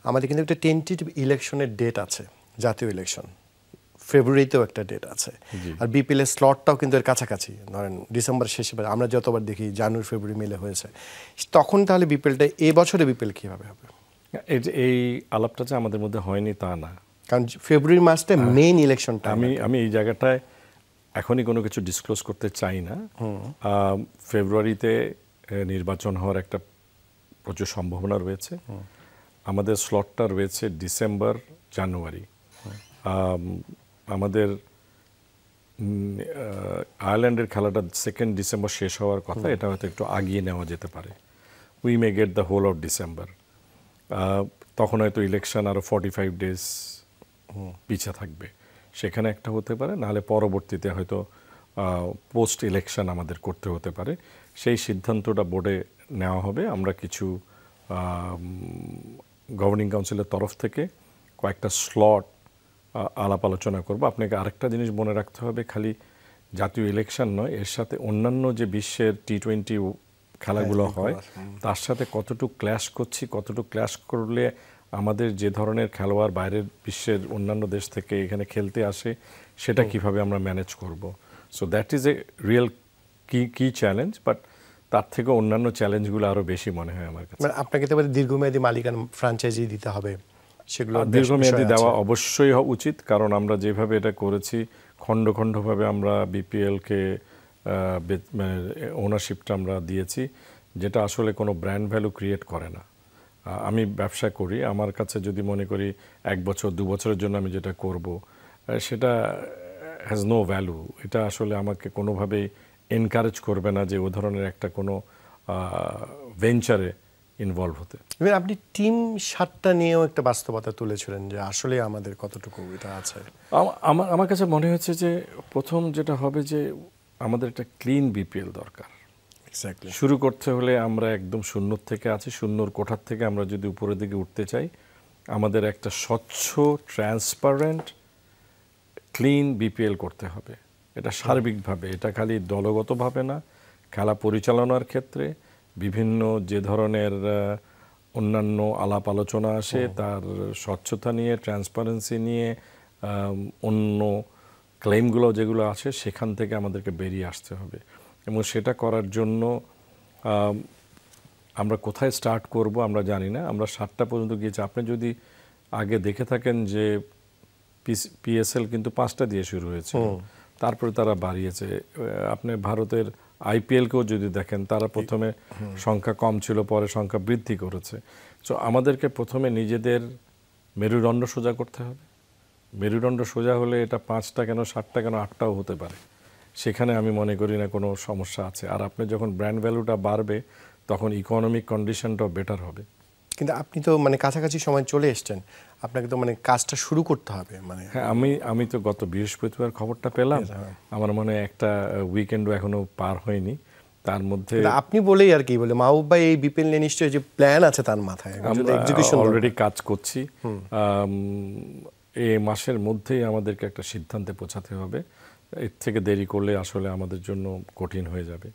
আমাদের কিন্তু একটা টেন্টেটিভ ইলেকশনের ডেট আছে, জাতীয় ইলেকশন ফেব্রুয়ারিতেও একটা ডেট আছে, আর বিপিএল এর স্লটটাও কিন্তু এর কাছাকাছি, ধরেন ডিসেম্বর শেষে আমরা যতবার দেখি জানুয়ারি ফেব্রুয়ারি মিলে হয়েছে, তখন তাহলে বিপিএলটা এই বছরে বিপিএল কীভাবে হবে? এই আলাপটা যে আমাদের মধ্যে হয়নি তা না, কারণ ফেব্রুয়ারি মাসটা মেইন ইলেকশনটা। আমি এই জায়গাটায় এখনই কোনো কিছু ডিসক্লোজ করতে চাই না। ফেব্রুয়ারিতে নির্বাচন হওয়ার একটা প্রচুর সম্ভাবনা রয়েছে। আমাদের স্লটটা রয়েছে ডিসেম্বর জানুয়ারি। আমাদের আয়ারল্যান্ডের খেলাটা 2 ডিসেম্বর শেষ হওয়ার কথা, এটা হয়তো একটু আগিয়ে নেওয়া যেতে পারে। We may get the whole of December. তখন হয়তো ইলেকশন আরও 45 ডেজ পিছিয়ে থাকবে, সেখানে একটা হতে পারে, নাহলে পরবর্তীতে হয়তো পোস্ট ইলেকশন আমাদের করতে হতে পারে। সেই সিদ্ধান্তটা বোর্ডে নেওয়া হবে। আমরা কিছু গভর্নিং কাউন্সিলের তরফ থেকে কয়েকটা স্লট আলাপ আলোচনা করব। আপনাকে আরেকটা জিনিস মনে রাখতে হবে, খালি জাতীয় ইলেকশন নয়, এর সাথে অন্যান্য যে বিশ্বের T20 খেলাগুলো হয় তার সাথে কতটুকু ক্ল্যাশ করছি, কতটুকু ক্ল্যাশ করলে আমাদের যে ধরনের খেলোয়াড় বাইরের বিশ্বের অন্যান্য দেশ থেকে এখানে খেলতে আসে সেটা কিভাবে আমরা ম্যানেজ করব। So that is a real কি চ্যালেঞ্জ, বাট তার থেকে অন্যান্য চ্যালেঞ্জগুলো আরও বেশি মনে হয় আমার কাছে। আপনাকে তো দীর্ঘমেয়াদী মালিকানা ফ্র্যাঞ্চাইজি দিতে হবে, সেগুলো দীর্ঘমেয়াদী দেওয়া অবশ্যই উচিত, কারণ আমরা যেভাবে এটা করেছি খণ্ড খণ্ডভাবে আমরা বিপিএলকে ওনারশিপটা আমরা দিয়েছি, যেটা আসলে কোনো ব্র্যান্ড ভ্যালু ক্রিয়েট করে না। আমি ব্যবসা করি, আমার কাছে যদি মনে করি 1 বছর 2 বছরের জন্য আমি যেটা করব, সেটা হ্যাজ নো ভ্যালু। এটা আসলে আমাকে কোনোভাবেই এনকারেজ করবে না যে ও ধরনের একটা কোনো ভেঞ্চারে ইনভলভ হতে। এবার আপনি টিম 7টা নিয়েও একটা বাস্তবতা তুলেছিলেন যে আসলে আমাদের কতটুকু এটা আছে। আমার কাছে মনে হচ্ছে যে প্রথম যেটা হবে যে আমাদের একটা ক্লিন বিপিএল দরকার। শুরু করতে হলে আমরা একদম শূন্য থেকে আছি, শূন্যর কোঠার থেকে আমরা যদি উপরের দিকে উঠতে চাই, আমাদের একটা স্বচ্ছ, ট্রান্সপারেন্ট, ক্লিন বিপিএল করতে হবে। এটা সার্বিকভাবে, এটা খালি দলগতভাবে না, খেলা পরিচালনার ক্ষেত্রে বিভিন্ন যে ধরনের অন্যান্য আলাপ আলোচনা আসে তার স্বচ্ছতা নিয়ে, ট্রান্সপারেন্সি নিয়ে, অন্য ক্লেমগুলো যেগুলো আছে সেখান থেকে আমাদেরকে বেরিয়ে আসতে হবে। এবং সেটা করার জন্য আমরা কোথায় স্টার্ট করব আমরা জানি না। আমরা 7টা পর্যন্ত গিয়েছি। আপনি যদি আগে দেখে থাকেন যে পিএসএল কিন্তু 5টা দিয়ে শুরু হয়েছে, তারপরে তারা বাড়িয়েছে। আপনি ভারতের আইপিএলকেও যদি দেখেন, তারা প্রথমে সংখ্যা কম ছিল, পরে সংখ্যা বৃদ্ধি করেছে। সো আমাদেরকে প্রথমে নিজেদের মেরুদণ্ড সোজা করতে হবে। মেরুদণ্ড সোজা হলে এটা 5টা কেন, 7টা কেন, 8টাও হতে পারে। সেখানে আমি মনে করি না কোনো সমস্যা আছে। আর আপনি যখন ব্র্যান্ড ভ্যালুটা বাড়বে তখন ইকোনমিক কন্ডিশনটাও বেটার হবে। কিন্তু আপনি তো কাছাকাছি সময় চলে এসছেন, আপনাকে তো কাজটা শুরু করতে হবে। হ্যাঁ, আমি তো গত বৃহস্পতিবার খবরটা পেলাম। আমার মনে হয় একটা উইকেন্ডও এখনো পার হয়নি। তার মধ্যে আপনি বলেই আর কি বলে মাহবুব ভাই এই বিপিএল নিয়ে নিশ্চয়ই যে প্ল্যান আছে তার মাথায়, আমরা অলরেডি কাজ করছি। এই মাসের মধ্যেই আমাদেরকে একটা সিদ্ধান্তে পৌঁছাতে হবে। এর থেকে দেরি করলে আসলে আমাদের জন্য কঠিন হয়ে যাবে।